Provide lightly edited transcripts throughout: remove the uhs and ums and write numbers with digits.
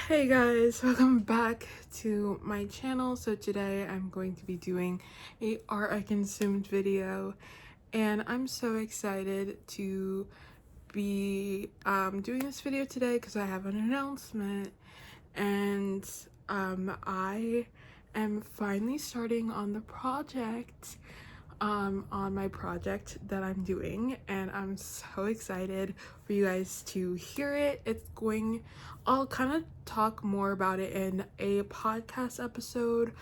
Hey guys, welcome back to my channel. So today I'm going to be doing a art I consumed video, and I'm so excited to be doing this video today because I have an announcement. And I am finally starting on the project, on my project that I'm doing, and I'm so excited for you guys to hear it. I'll kind of talk more about it in a podcast episode,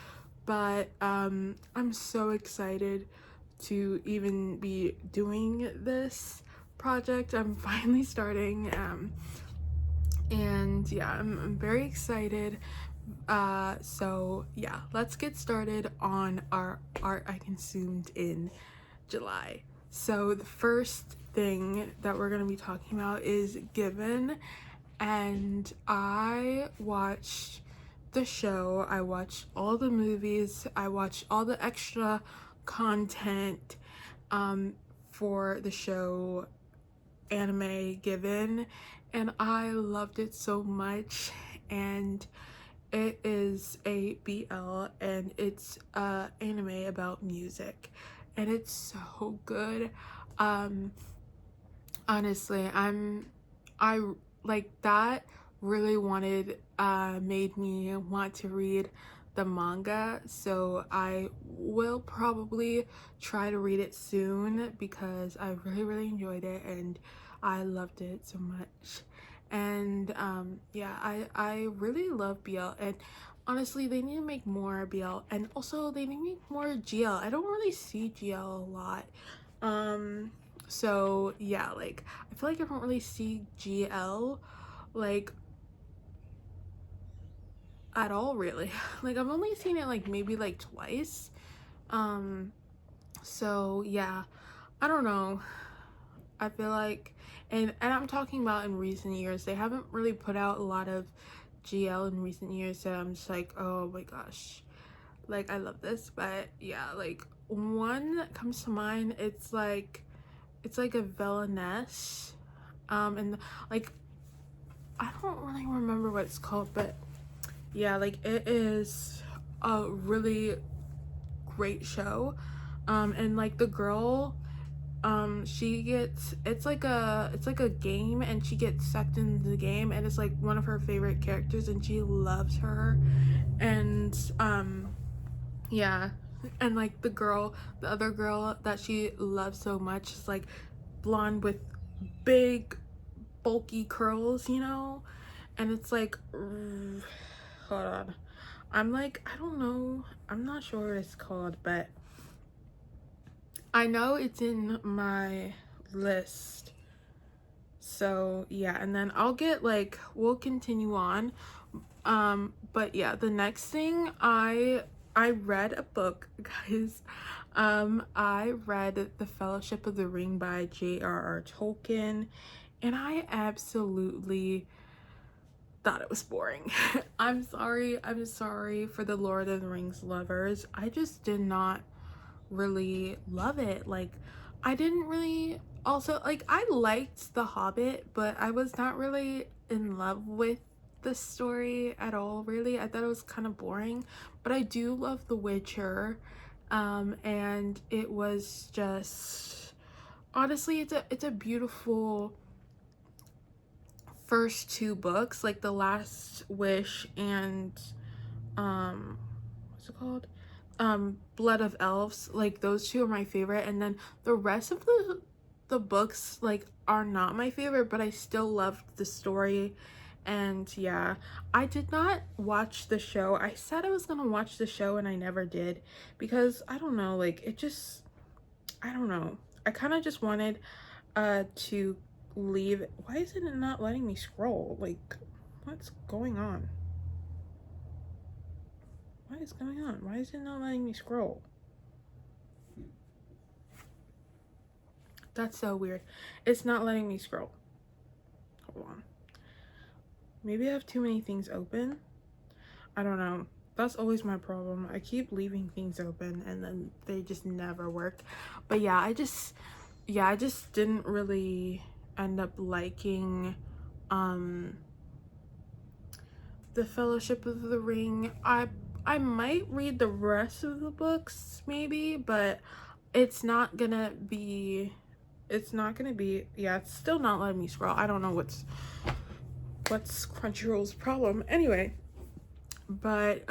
but I'm so excited to even be doing this project. I'm finally starting, and yeah, I'm very excited. So yeah, let's get started on our art I consumed in July. So the first thing that we're gonna be talking about is Given, and I watched the show, I watched all the movies, I watched all the extra content for the show anime Given, and I loved it so much. And it is a BL, and it's anime about music, and it's so good. um Honestly, I like that really wanted made me want to read the manga, so I will probably try to read it soon because I really enjoyed it and I loved it so much. And yeah, I really love BL, and honestly they need to make more BL, and also they need to make more GL. I don't really see GL a lot. So yeah, like I feel like I don't really see GL like at all, really. Like I've only seen it like maybe like twice. um so yeah, I don't know. I feel like, and I'm talking about in recent years, they haven't really put out a lot of GL in recent years, so I'm just like, oh my gosh, like I love this. But yeah, like one that comes to mind, it's like a villainess, and like I don't really remember what it's called, but yeah, like it is a really great show. And like the girl, she gets, it's like a game, and she gets sucked into the game, and it's like one of her favorite characters, and she loves her. And yeah, and like the other girl that she loves so much is like blonde with big bulky curls, and it's like, hold on, I'm like, I don't know, I'm not sure what it's called, but I know it's in my list. So yeah, and then we'll continue on. But yeah, the next thing, I read a book, guys. I read The Fellowship of the Ring by J.R.R. Tolkien, and I absolutely thought it was boring. I'm sorry for the Lord of the Rings lovers. I just did not really love it. Like, I didn't really, also, like, I liked The Hobbit, but I was not really in love with the story at all, really. I thought it was kind of boring, but I do love The Witcher. And it was just, honestly, it's a beautiful first two books, like The Last Wish and what's it called, Blood of Elves. Like those two are my favorite, and then the rest of the books like are not my favorite, but I still loved the story. And yeah, I did not watch the show. I said I was gonna watch the show and I never did, because I don't know, like it just, I don't know, I kind of just wanted to leave. Why is it not letting me scroll? Like, what's going on? What is going on? Why is it not letting me scroll? That's so weird. It's not letting me scroll. Hold on. Maybe I have too many things open. I don't know. That's always my problem. I keep leaving things open and then they just never work. But yeah, I just didn't really end up liking The Fellowship of the Ring. I might read the rest of the books maybe, but it's not gonna be yeah, it's still not letting me scroll. I don't know what's Crunchyroll's problem. Anyway, but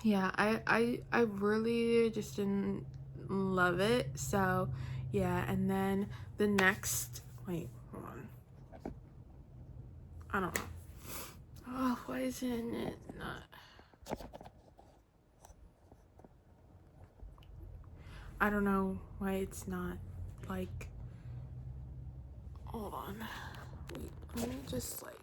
yeah, I really just didn't love it. So yeah, and then the next, wait, hold on. I don't know. Oh, why isn't it not? I don't know why it's not like, hold on. Wait, let me just like,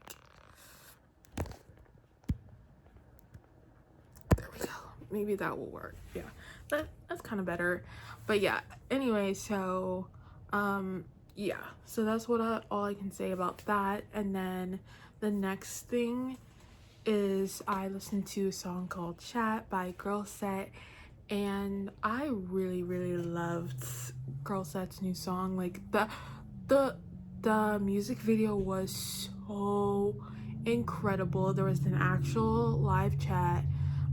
there we go. Maybe that will work. Yeah, that's kind of better. But yeah, anyway, so yeah, so that's what all I can say about that. And then the next thing is I listened to a song called Chat by Girl Set, and I really loved Girl Set's new song. Like the music video was so incredible. There was an actual live chat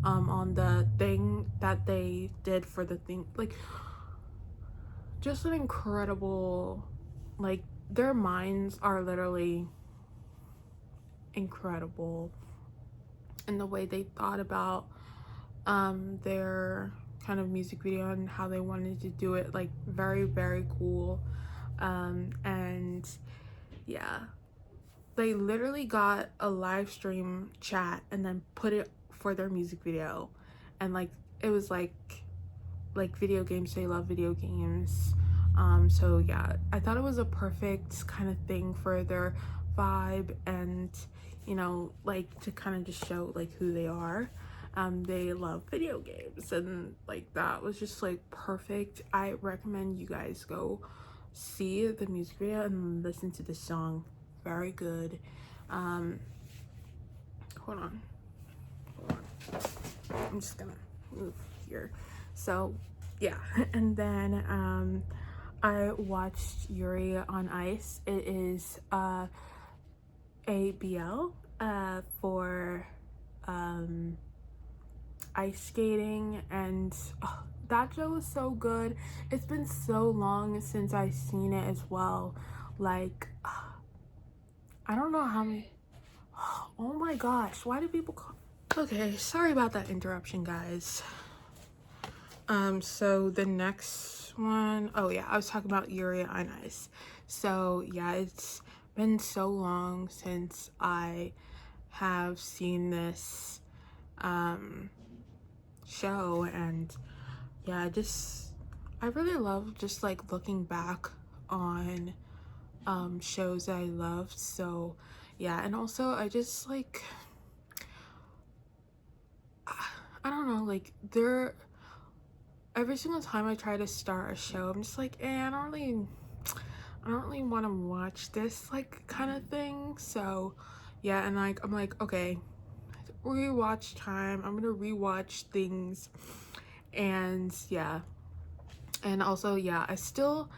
on the thing that they did for the thing, like just an incredible, like their minds are literally incredible in the way they thought about their kind of music video and how they wanted to do it. Like very cool. And yeah, they literally got a live stream chat and then put it for their music video, and like it was like video games, they love video games. So yeah, I thought it was a perfect kind of thing for their vibe, and you know, like to kind of just show like who they are. They love video games, and like that was just like perfect. I recommend you guys go see the music video and listen to the song. Very good. Hold on, I'm just gonna move here. So yeah, and then I watched Yuri on Ice. It is ABL for ice skating, and oh, that show was so good. It's been so long since I've seen it as well. Like I don't know how many. Oh my gosh, why do people call? Okay, sorry about that interruption, guys. So the next one, oh yeah, I was talking about Yuri on Ice. So yeah, it's been so long since I have seen this show, and yeah, I really love just like looking back on shows that I loved. So yeah, and also I just like, I don't know, like every single time I try to start a show, I'm just like, I don't really want to watch this like kind of thing. So yeah, and like I'm like, okay, rewatch time. I'm gonna rewatch things, and yeah, and also yeah, I still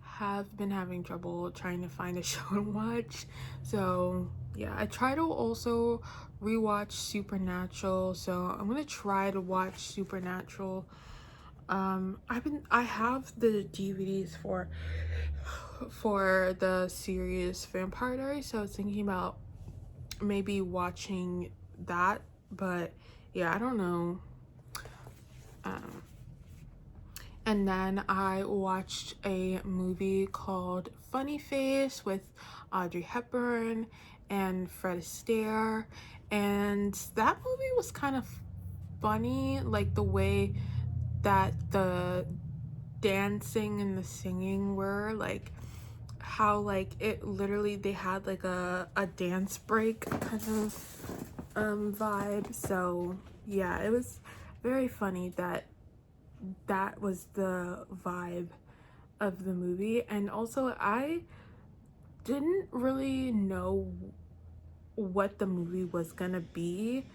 have been having trouble trying to find a show to watch. So yeah, I try to also rewatch Supernatural. So I'm gonna try to watch Supernatural. I have the DVDs for the series Vampire Diaries, so I was thinking about maybe watching that, but yeah, I don't know. And then I watched a movie called Funny Face with Audrey Hepburn and Fred Astaire, and that movie was kind of funny, like the way that the dancing and the singing were, like how like it literally they had like a dance break kind of vibe. So yeah, it was very funny that was the vibe of the movie. And also I didn't really know what the movie was gonna be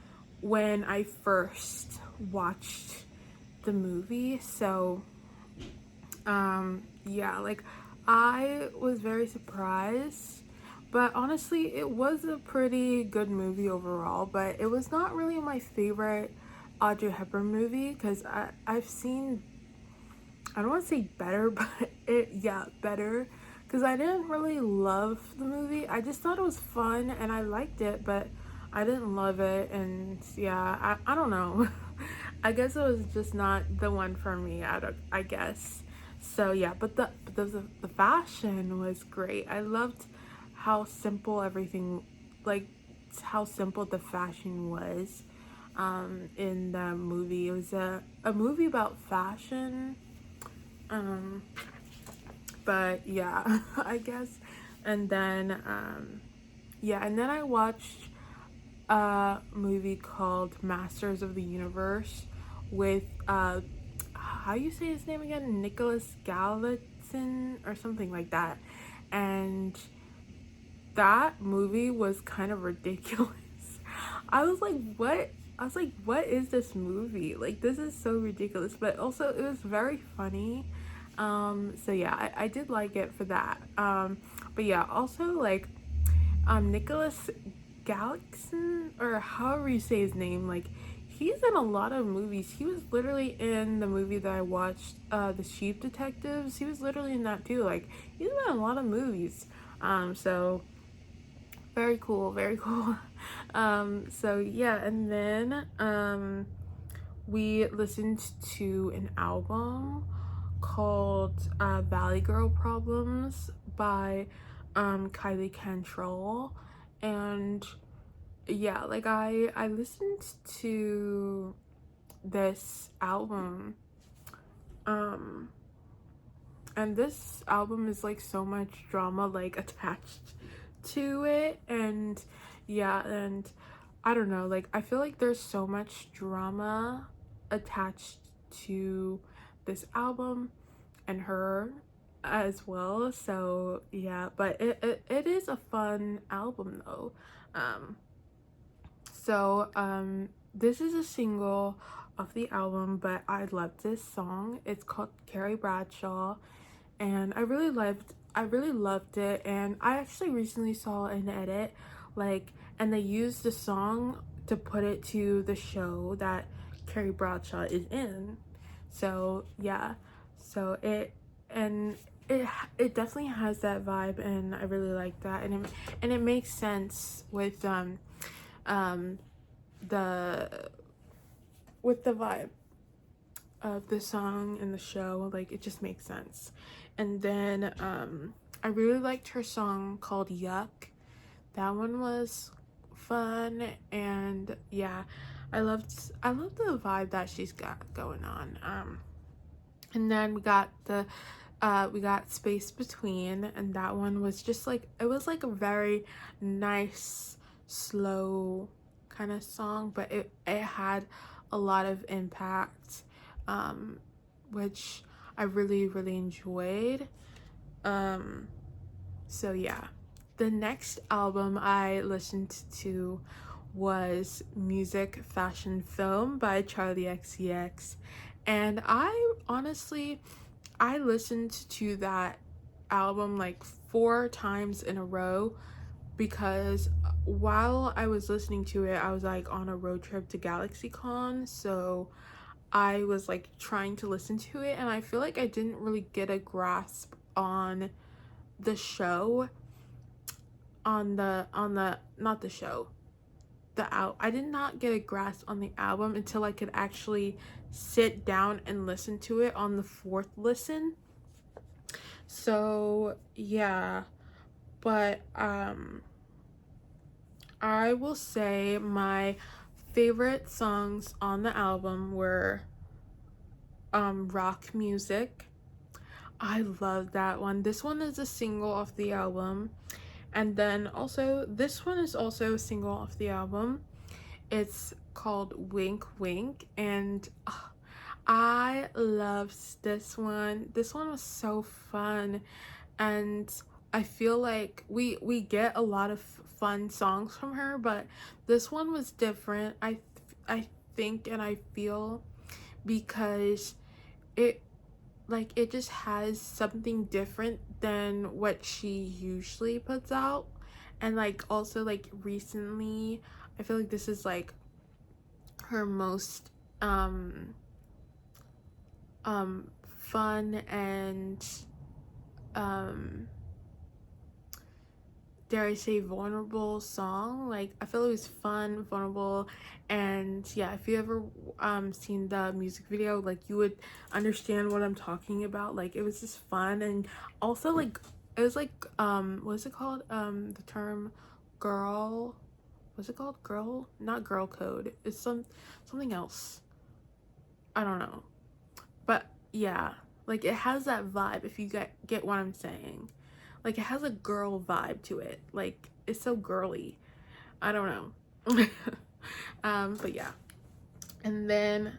when I first watched the movie. So yeah, like I was very surprised But honestly, it was a pretty good movie overall, but it was not really my favorite Audrey Hepburn movie because I've seen, I don't want to say better, but yeah, better, because I didn't really love the movie. I just thought it was fun and I liked it, but I didn't love it. And yeah, I don't know. I guess it was just not the one for me. I guess. So yeah, but the fashion was great. I loved how simple everything, like how simple the fashion was in the movie. It was a movie about fashion, um, but yeah, I guess. And then yeah, and then I watched a movie called Masters of the Universe with how you say his name again? Nicholas Gallatin or something like that. And that movie was kind of ridiculous. I was like, what? I was like, what is this movie? Like, this is so ridiculous. But also, it was very funny. So yeah, I did like it for that. But yeah, also like, Nicholas Galaxon, or however you say his name, like, he's in a lot of movies. He was literally in the movie that I watched, The Sheep Detectives. He was literally in that too. Like, he's been in a lot of movies. So very cool, very cool. So yeah, and then we listened to an album called Valley Girl Problems by Kylie Cantrell. And yeah, like I listened to this album, um and this album is like so much drama like attached to it. And yeah, and I don't know, like I feel like there's so much drama attached to this album and her as well. So yeah, but it is a fun album though. um this is a single of the album, but I love this song. It's called Carrie Bradshaw, and I really loved it. And I actually recently saw an edit, like, and they used the song to put it to the show that Carrie Bradshaw is in. So yeah, so and it it definitely has that vibe, and I really like that. And it makes sense with um the the vibe of the song and the show. Like, it just makes sense. And then I really liked her song called Yuck. That one was fun. And yeah, I loved the vibe that she's got going on. And then we got Space Between, and that one was just like, it was like a very nice slow kind of song, but it had a lot of impact, um which I really really enjoyed. um so yeah, the next album I listened to was Music Fashion Film by Charlie XCX. And I honestly, I listened to that album like 4 times in a row, because while I was listening to it, I was like on a road trip to GalaxyCon. So I was like trying to listen to it, and I feel like I didn't really get a grasp on the show, on the not the show, I did not get a grasp on the album until I could actually sit down and listen to it on the fourth listen. So yeah, but I will say my favorite songs on the album were Rock Music. I love that one. This one is a single off the album. And then also, this one is also a single off the album. It's called Wink Wink, and I loved this one. This one was so fun, and I feel like we get a lot of fun songs from her, but this one was different. I think and I feel, because it, like, it just has something different than what she usually puts out. And like also like recently, I feel like this is like her most fun and um dare I say vulnerable song. Like I feel it was fun, vulnerable, and yeah, if you ever seen the music video, like you would understand what I'm talking about. Like it was just fun, and also like it was like what is it called? The term girl, what's it called? Girl, not girl code. It's something else. I don't know. But yeah, like it has that vibe if you get what I'm saying. Like it has a girl vibe to it. Like it's so girly. I don't know. But yeah. And then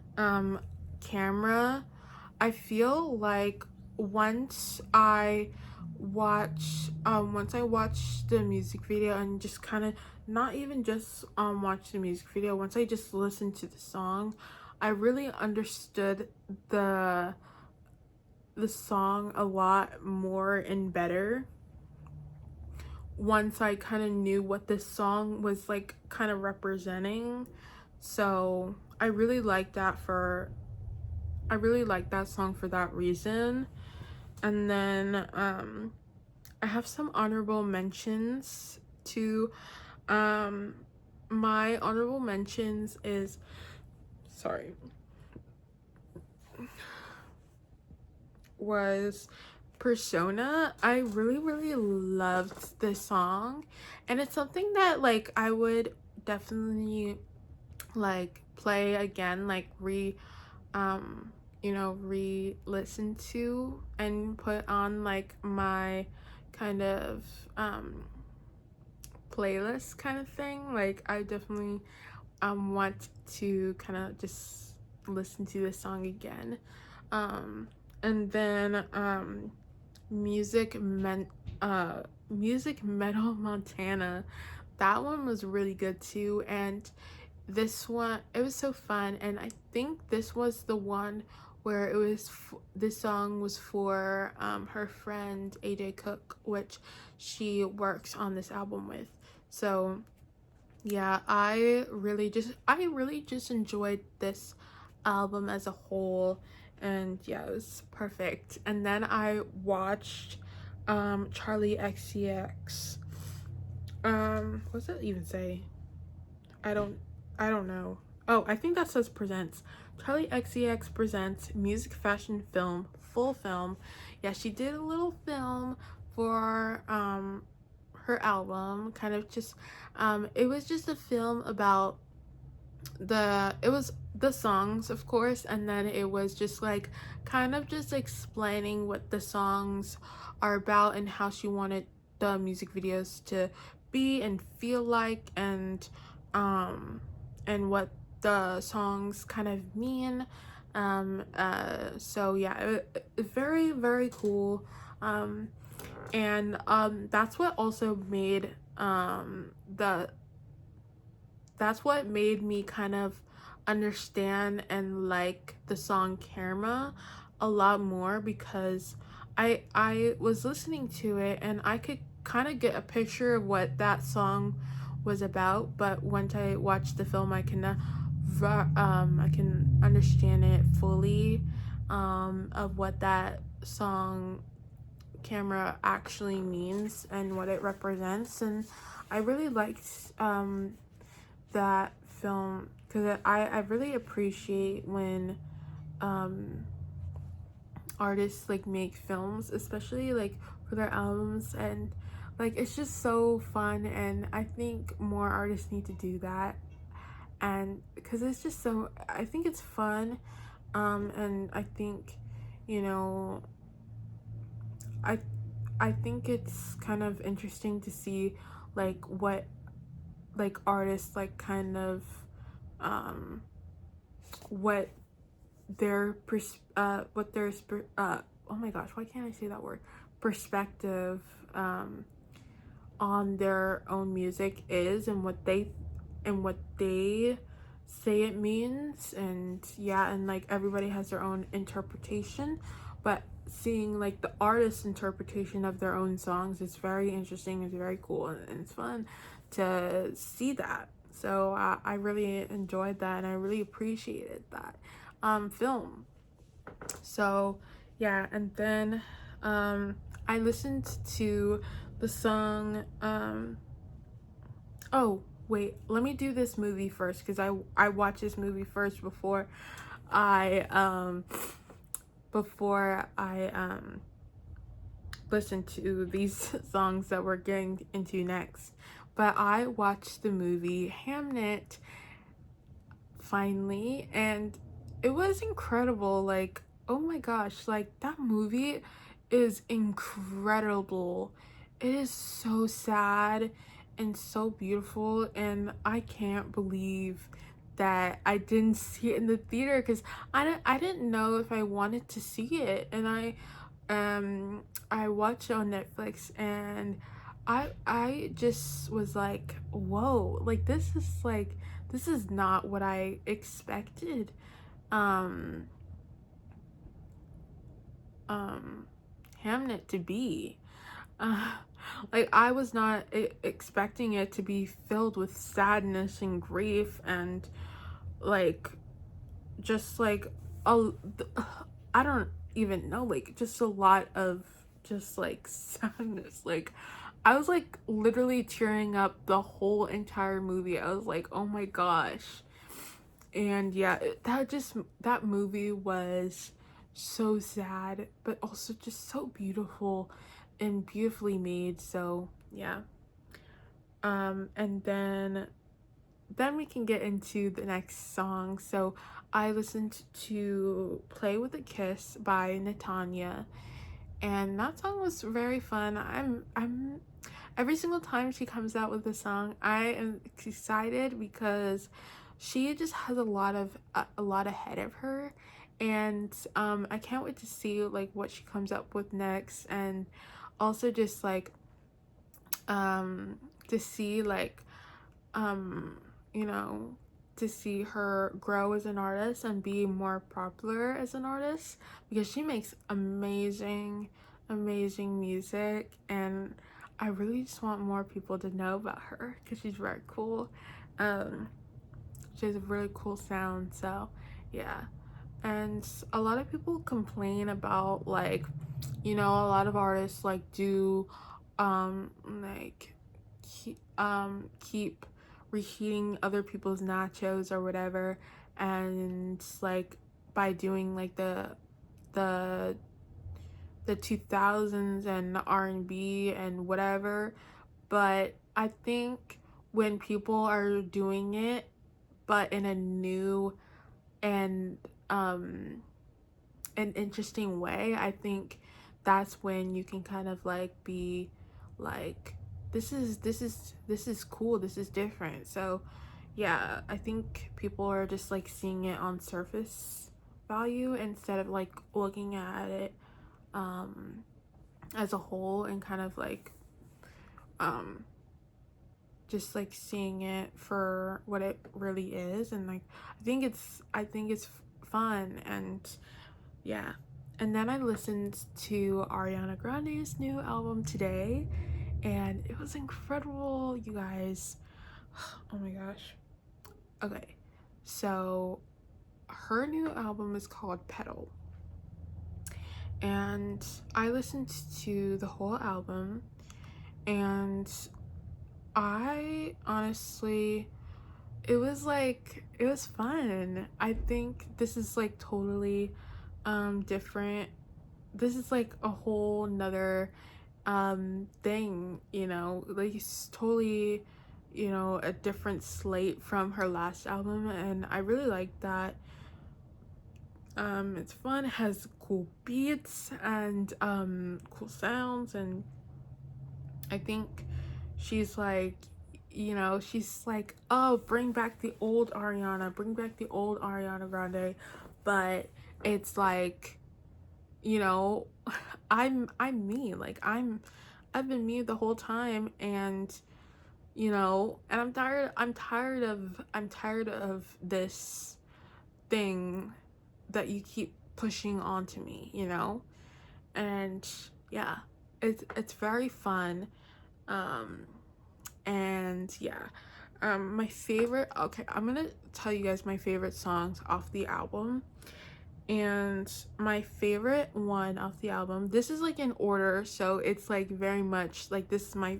camera. I feel like once I watch the music video and just kind of not even just watch the music video, once I just listen to the song, I really understood the song a lot more and better once I kind of knew what this song was like kind of representing. So I really like that song for that reason. And then I have some honorable mentions to my honorable mentions is was Persona. I really loved this song, and it's something that like I would definitely like play again, like re-listen to and put on like my kind of playlist kind of thing. Like I definitely want to kind of just listen to this song again. And then music metal Montana, that one was really good too. And this one, it was so fun, and I think this was the one where this song was for her friend AJ Cook, which she works on this album with. So yeah, I really just enjoyed this album as a whole, and yeah, it was perfect. And then I watched Charlie XCX. What does it even say? I don't know. Oh, I think that says presents. Charlie XCX presents music fashion film, full film. Yeah, she did a little film for her album, kind of just it was just a film about the songs, of course, and then it was just like kind of just explaining what the songs are about and how she wanted the music videos to be and feel like, and what the songs kind of mean. So yeah, very cool. And that's what also made the that's what made me kind of understand and like the song Karma a lot more, because I was listening to it and I could kind of get a picture of what that song was about, but once I watched the film I can understand it fully, of what that song Camera actually means and what it represents. And I really liked that film because I really appreciate when artists like make films, especially like for their albums, and like it's just so fun, and I think more artists need to do that. And because it's just so, I think it's fun, and I think, you know, I I think it's kind of interesting to see like what like artists like kind of what oh my gosh, why can't I say that word, perspective on their own music is, and what they say it means. And yeah, and like everybody has their own interpretation, but seeing like the artist's interpretation of their own songs. It's very interesting, it's very cool, and it's fun to see that. So I really enjoyed that, and I really appreciated that film. So yeah, and then I listened to the song oh wait, let me do this movie first, because I watched this movie first I um before I listen to these songs that we're getting into next. But I watched the movie Hamnet finally, and it was incredible. Like, oh my gosh, like that movie is incredible. It is so sad and so beautiful, and I can't believe that I didn't see it in the theater, because I didn't know if I wanted to see it, and I watched it on Netflix, and I just was like, whoa, like this is not what I expected um um Hamnet to be. Uh, like I was not expecting it to be filled with sadness and grief, and like just like a I don't even know, like just a lot of just like sadness. Like I was like literally tearing up the whole entire movie. I was like, oh my gosh. And yeah, that movie was so sad, but also just so beautiful and beautifully made. So yeah. And then we can get into the next song. So I listened to Play with a Kiss by Natanya, and that song was very fun. I'm every single time she comes out with a song, I am excited, because she just has a lot ahead of her, and I can't wait to see like what she comes up with next, and also just like um to see like um you know, to see her grow as an artist and be more popular as an artist, because she makes amazing music, and I really just want more people to know about her, because she's very cool. um she has a really cool sound. So yeah, and a lot of people complain about like, you know, a lot of artists like do like keep reheating other people's nachos or whatever, and like by doing like the the 2000s and the R&B and whatever. But I think when people are doing it but in a new and an interesting way, I think that's when you can kind of like be like, this is cool, this is different. So yeah, I think people are just like seeing it on surface value, instead of like looking at it um as a whole, and kind of like um just like seeing it for what it really is. And like I think it's fun. And yeah. And then I listened to Ariana Grande's new album today, and it was incredible, you guys. Oh my gosh. Okay. So her new album is called Petal. And I listened to the whole album, and I honestly, it was fun. I think this is like totally different. This is like a whole nother thing, you know, like it's totally, you know, a different slate from her last album, and I really like that. It's fun, it has cool beats and cool sounds, and I think she's like, you know, she's like, oh, bring back the old Ariana, bring back the old Ariana Grande. But it's like, you know, I'm me. Like I've been me the whole time, and you know, and I'm tired of this thing that you keep pushing onto me, you know? and yeah, it's very fun. um and yeah, my favorite, okay, I'm gonna tell you guys my favorite songs off the album. And my favorite one off the album, this is like in order, so it's like very much like this is my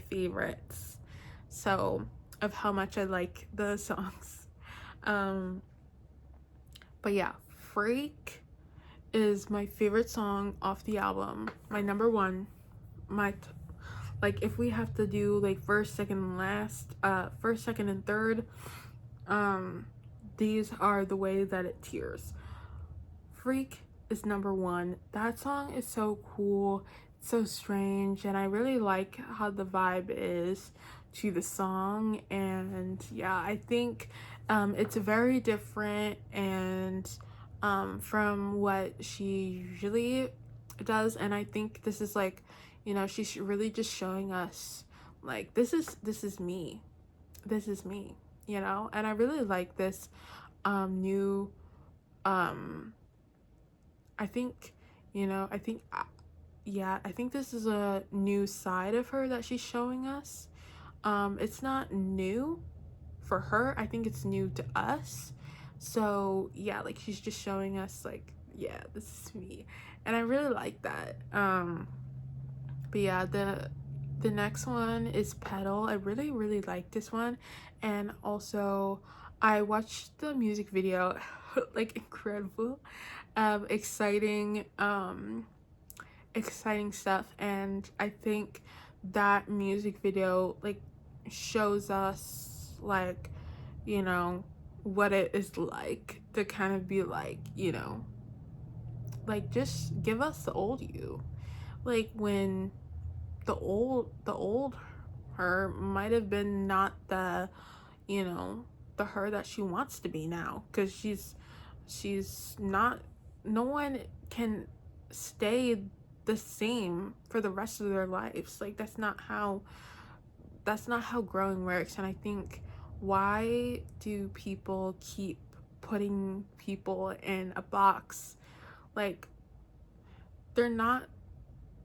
favorites, so of how much I like the songs. um but yeah, Freak is my favorite song off the album, my number one. My like, if we have to do like first, second, and last, first, second, and third, um these are the way that it tiers. Freak is number one. That song is so cool, so strange, and I really like how the vibe is to the song. And yeah, I think it's very different and from what she usually does. And I think this is like, you know, she's really just showing us like this is me. This is me, you know? And I really like this new um I think, you know, I think, yeah, I think this is a new side of her that she's showing us. It's not new for her. I think it's new to us. So yeah, like she's just showing us like, yeah, this is me, and I really like that. But yeah, the next one is Petal. I really like this one, and also I watched the music video. Like, incredible, exciting, exciting stuff. And I think that music video like shows us like, you know, what it is like to kind of be like, you know, like just give us the old you, like when the old her might have been not the, you know, the her that she wants to be now, because she's not, no one can stay the same for the rest of their lives. Like that's not how growing works. And I think, why do people keep putting people in a box? Like, they're not,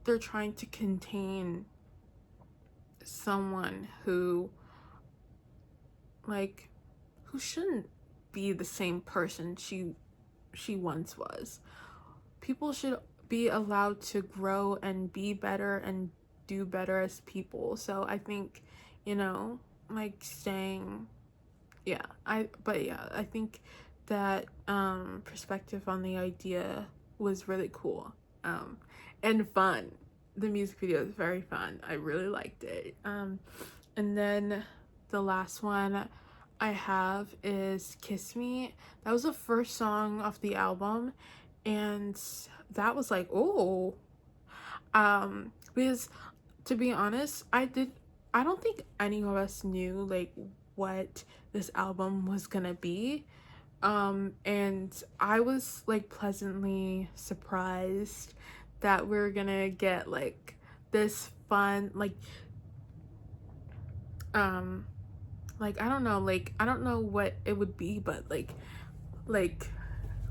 they're trying to contain someone who, like, who shouldn't be the same person she once was. People should be allowed to grow and be better and do better as people. So I think, you know, like saying, yeah, I think that perspective on the idea was really cool, and fun. The music video is very fun. I really liked it. And then the last one I have is Kiss Me. That was the first song off the album, and that was like, oh, because to be honest, I don't think any of us knew like what this album was gonna be. And I was like pleasantly surprised that we're gonna get like this fun, um like, I don't know what it would be, but like like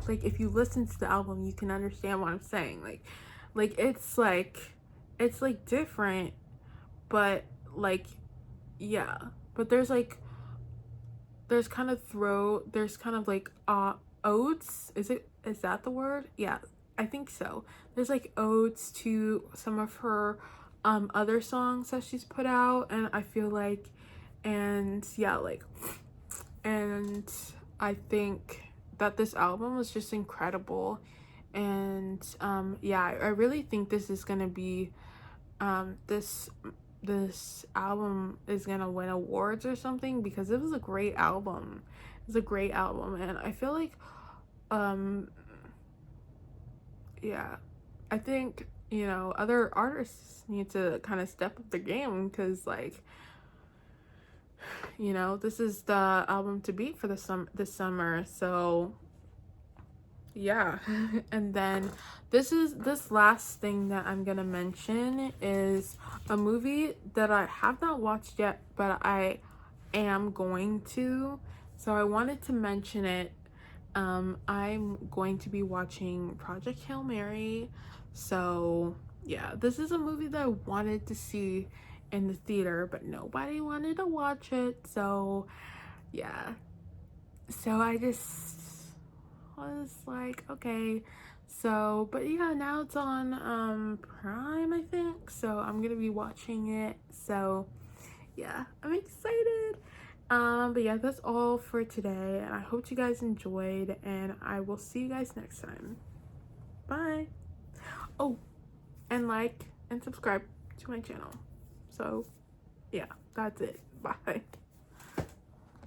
if you listen to the album you can understand what I'm saying. Like it's like different, but like, yeah, but there's kind of like odes. Is that the word? Yeah, I think so. There's like odes to some of her other songs that she's put out, and I feel like, and yeah, like, and I think that this album was just incredible. And yeah, I really think this is gonna be this album is gonna win awards or something, because it was a great album. It's a great album, and I feel like, um yeah, I think, you know, other artists need to kind of step up the game, because like, you know, this is the album to beat for this summer. So yeah. And then this last thing that I'm gonna mention is a movie that I have not watched yet, but I am going to. So I wanted to mention it. I'm going to be watching Project Hail Mary. So yeah, this is a movie that I wanted to see in the theater, but nobody wanted to watch it. So yeah, so I just was like, okay. So but yeah, now it's on Prime, I think, so I'm gonna be watching it. So yeah, I'm excited. But yeah, that's all for today, and I hope you guys enjoyed, and I will see you guys next time. Bye. Oh, and like and subscribe to my channel. So yeah, that's it. Bye.